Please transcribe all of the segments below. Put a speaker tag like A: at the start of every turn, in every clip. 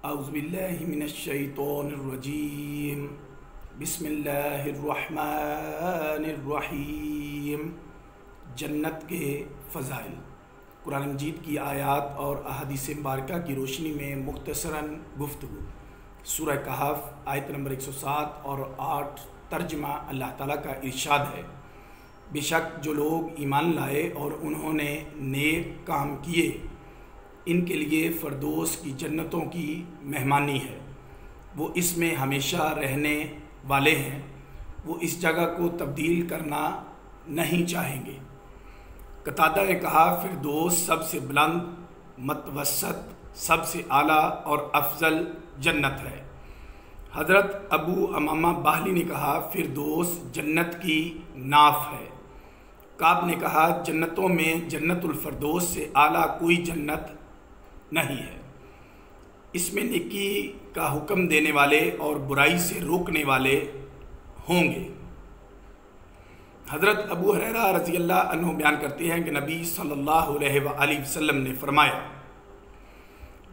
A: اعوذ باللہ من الشیطان الرجیم بسم اللہ الرحمن الرحیم۔ جنت کے فضائل قرآن مجید کی آیات اور احادیث مبارکہ کی روشنی میں مختصراً گفتگو۔ سورہ کہف آیت نمبر 107 اور 8 ترجمہ۔ اللہ تعالیٰ کا ارشاد ہے، بے شک جو لوگ ایمان لائے اور انہوں نے نیک کام کیے ان کے لیے فردوس کی جنتوں کی مہمانی ہے، وہ اس میں ہمیشہ رہنے والے ہیں، وہ اس جگہ کو تبدیل کرنا نہیں چاہیں گے۔ قتادہ نے کہا، فردوس سب سے بلند، متوسط، سب سے اعلیٰ اور افضل جنت ہے۔ حضرت ابو امامہ باہلی نے کہا، فردوس جنت کی ناف ہے۔ کعب نے کہا، جنتوں میں جنت الفردوس سے اعلیٰ کوئی جنت نہیں ہے۔ اس میں نیکی کا حکم دینے والے اور برائی سے روکنے والے ہوں گے۔ حضرت ابو ہریرہ رضی اللہ عنہ بیان کرتے ہیں کہ نبی صلی اللہ علیہ وآلہ وسلم نے فرمایا،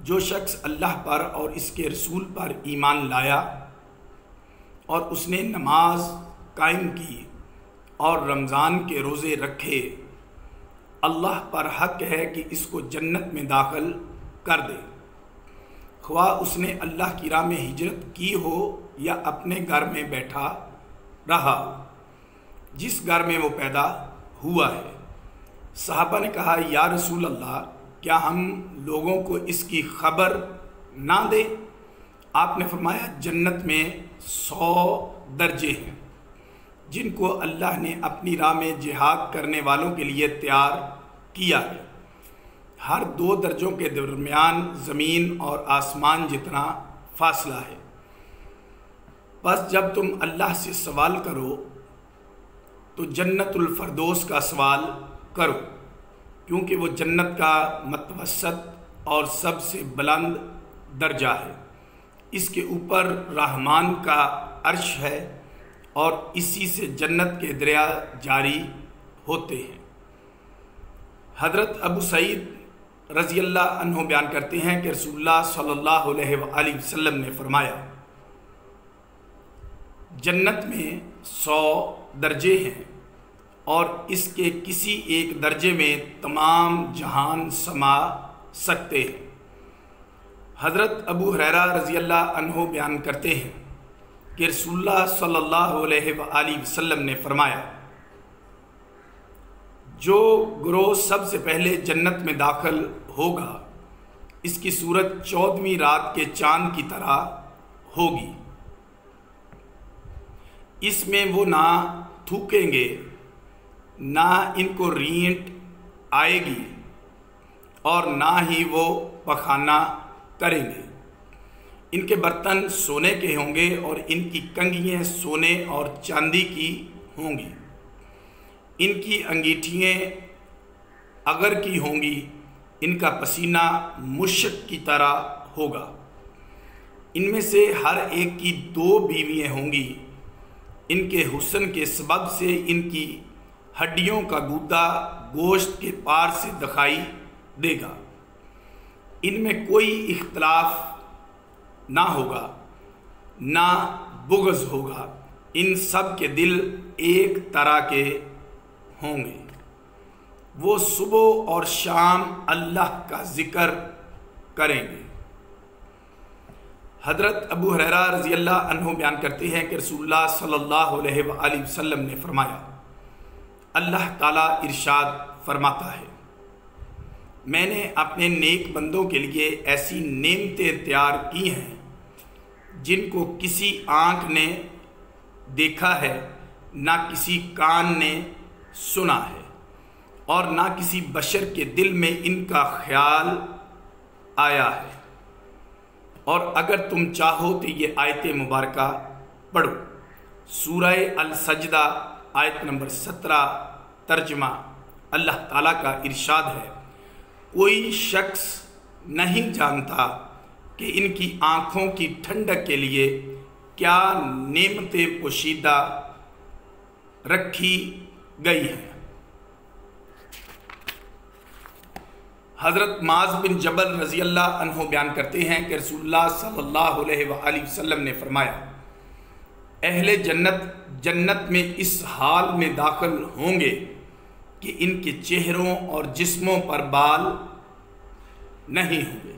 A: جو شخص اللہ پر اور اس کے رسول پر ایمان لایا اور اس نے نماز قائم کی اور رمضان کے روزے رکھے، اللہ پر حق ہے کہ اس کو جنت میں داخل کر دے، خواہ اس نے اللہ کی راہ میں ہجرت کی ہو یا اپنے گھر میں بیٹھا رہا ہو، جس گھر میں وہ پیدا ہوا ہے۔ صحابہ نے کہا، یا رسول اللہ، کیا ہم لوگوں کو اس کی خبر نہ دیں؟ آپ نے فرمایا، جنت میں 100 درجے ہیں جن کو اللہ نے اپنی راہ میں جہاد کرنے والوں کے لیے تیار کیا ہے۔ ہر 2 درجوں کے درمیان زمین اور آسمان جتنا فاصلہ ہے۔ بس جب تم اللہ سے سوال کرو تو جنت الفردوس کا سوال کرو، کیونکہ وہ جنت کا متوسط اور سب سے بلند درجہ ہے۔ اس کے اوپر رحمان کا عرش ہے اور اسی سے جنت کے دریا جاری ہوتے ہیں۔ حضرت ابو سعید رضی اللہ عنہ بیان کرتے ہیں کہ رسول اللہ صلی اللہ علیہ وآلہ وسلم نے فرمایا، جنت میں 100 درجے ہیں اور اس کے کسی ایک درجے میں تمام جہان سما سکتے ہیں۔ حضرت ابو ہریرہ رضی اللہ عنہ بیان کرتے ہیں کہ رسول اللہ صلی اللہ علیہ وآلہ وسلم نے فرمایا، جو گروہ سب سے پہلے جنت میں داخل ہوگا اس کی صورت 14ویں رات کے چاند کی طرح ہوگی۔ اس میں وہ نہ تھوکیں گے، نہ ان کو رینٹ آئے گی اور نہ ہی وہ پخانہ کریں گے۔ ان کے برتن سونے کے ہوں گے اور ان کی کنگھیاں سونے اور چاندی کی ہوں گی۔ ان کی انگیٹھیاں اگر کی ہوں گی، ان کا پسینہ مشک کی طرح ہوگا۔ ان میں سے ہر ایک کی 2 بیویاں ہوں گی۔ ان کے حسن کے سبب سے ان کی ہڈیوں کا گودا گوشت کے پار سے دکھائی دے گا۔ ان میں کوئی اختلاف نہ ہوگا، نہ بغض ہوگا۔ ان سب کے دل ایک طرح کے ہوں گے۔ وہ صبح اور شام اللہ کا ذکر کریں گے۔ حضرت ابو ہریرہ رضی اللہ عنہ بیان کرتے ہیں کہ رسول اللہ صلی اللہ علیہ وآلہ وسلم نے فرمایا، اللہ تعالیٰ ارشاد فرماتا ہے، میں نے اپنے نیک بندوں کے لیے ایسی نعمتیں تیار کی ہیں جن کو کسی آنکھ نے دیکھا ہے، نہ کسی کان نے سنا ہے اور نہ کسی بشر کے دل میں ان کا خیال آیا ہے۔ اور اگر تم چاہو تو یہ آیت مبارکہ پڑھو۔ سورہ السجدہ آیت نمبر 17 ترجمہ۔ اللہ تعالیٰ کا ارشاد ہے، کوئی شخص نہیں جانتا کہ ان کی آنکھوں کی ٹھنڈک کے لیے کیا نعمتیں پوشیدہ رکھی گئی ہیں۔ حضرت معاذ بن جبل رضی اللہ عنہ بیان کرتے ہیں کہ رسول اللہ صلی اللہ علیہ وآلہ وسلم نے فرمایا، اہل جنت جنت میں اس حال میں داخل ہوں گے کہ ان کے چہروں اور جسموں پر بال نہیں ہوں گے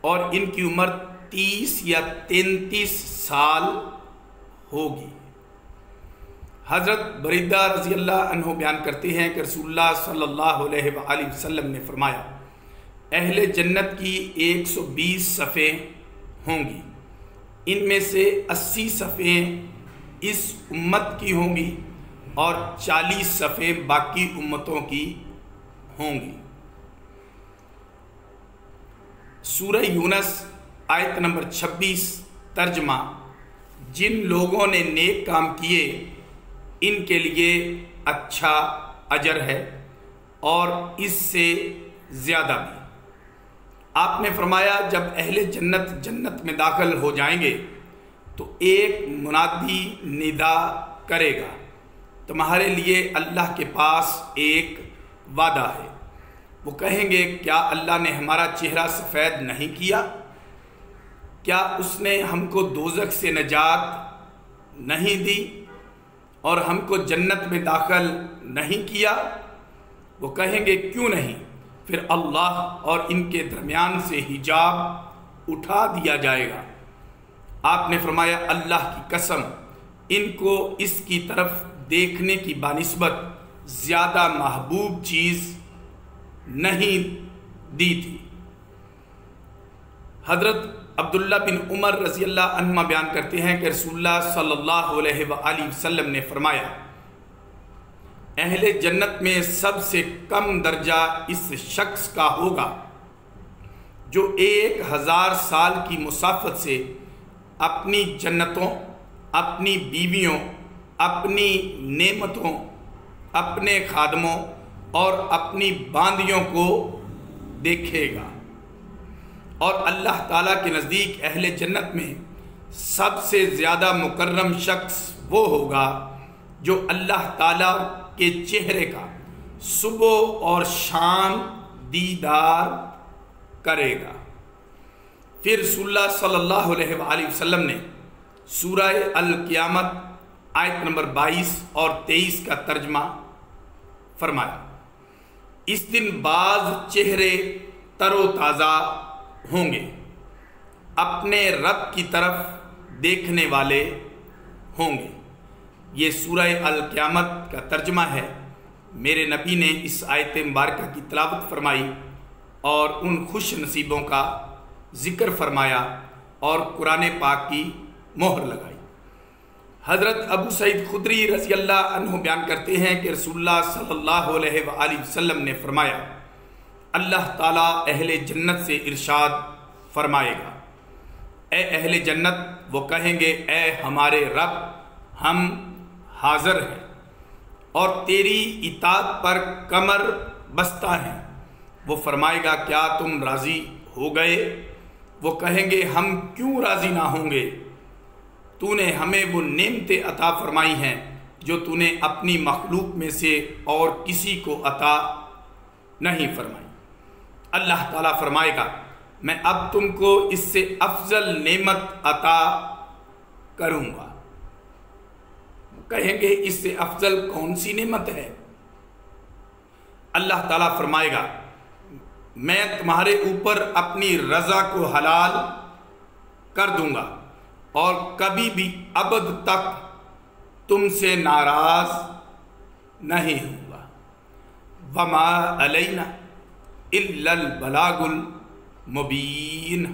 A: اور ان کی عمر 30 یا 33 سال ہوگی۔ حضرت بریدہ رضی اللہ عنہ بیان کرتے ہیں کہ رسول اللہ صلی اللہ علیہ وآلہ وسلم نے فرمایا، اہل جنت کی 120 صفیں ہوں گی، ان میں سے 80 صفیں اس امت کی ہوں گی اور 40 صفیں باقی امتوں کی ہوں گی۔ سورہ یونس آیت نمبر 26 ترجمہ، جن لوگوں نے نیک کام کیے ان کے لیے اچھا اجر ہے اور اس سے زیادہ بھی۔ آپ نے فرمایا جب اہل جنت جنت میں داخل ہو جائیں گے تو ایک منادی ندا کرے گا، تمہارے لیے اللہ کے پاس ایک وعدہ ہے۔ وہ کہیں گے، کیا اللہ نے ہمارا چہرہ سفید نہیں کیا؟ کیا اس نے ہم کو دوزخ سے نجات نہیں دی اور ہم کو جنت میں داخل نہیں کیا؟ وہ کہیں گے، کیوں نہیں؟ پھر اللہ اور ان کے درمیان سے حجاب اٹھا دیا جائے گا۔ آپ نے فرمایا، اللہ کی قسم، ان کو اس کی طرف دیکھنے کی بنسبت زیادہ محبوب چیز نہیں دی تھی۔ حضرت عبداللہ بن عمر رضی اللہ عنہ بیان کرتے ہیں کہ رسول اللہ صلی اللہ علیہ وآلہ وسلم نے فرمایا، اہل جنت میں سب سے کم درجہ اس شخص کا ہوگا جو 1000 سال کی مسافت سے اپنی جنتوں، اپنی بیویوں، اپنی نعمتوں، اپنے خادموں اور اپنی باندیوں کو دیکھے گا۔ اور اللہ تعالیٰ کے نزدیک اہل جنت میں سب سے زیادہ مکرم شخص وہ ہوگا جو اللہ تعالیٰ کے چہرے کا صبح اور شام دیدار کرے گا۔ پھر رسول اللہ صلی اللہ علیہ وآلہ وسلم نے سورہ القیامت آیت نمبر 22 اور 23 کا ترجمہ فرمایا، اس دن بعض چہرے تر و تازہ ہوں گے، اپنے رب کی طرف دیکھنے والے ہوں گے۔ یہ سورہ القیامت کا ترجمہ ہے۔ میرے نبی نے اس آیت مبارکہ کی تلاوت فرمائی اور ان خوش نصیبوں کا ذکر فرمایا اور قرآن پاک کی مہر لگائی۔ حضرت ابو سعید خدری رضی اللہ عنہ بیان کرتے ہیں کہ رسول اللہ صلی اللہ علیہ وآلہ وسلم نے فرمایا، اللہ تعالیٰ اہل جنت سے ارشاد فرمائے گا، اے اہل جنت، وہ کہیں گے، اے ہمارے رب، ہم حاضر ہیں اور تیری اطاعت پر کمر بستہ ہیں۔ وہ فرمائے گا، کیا تم راضی ہو گئے؟ وہ کہیں گے، ہم کیوں راضی نہ ہوں گے؟ تو نے ہمیں وہ نعمتیں عطا فرمائی ہیں جو تو نے اپنی مخلوق میں سے اور کسی کو عطا نہیں فرمائی۔ اللہ تعالیٰ فرمائے گا، میں اب تم کو اس سے افضل نعمت عطا کروں گا۔ کہیں گے، اس سے افضل کون سی نعمت ہے؟ اللہ تعالیٰ فرمائے گا، میں تمہارے اوپر اپنی رضا کو حلال کر دوں گا اور کبھی بھی ابد تک تم سے ناراض نہیں ہوں گا۔ وما علینا الا البلاغ المبین۔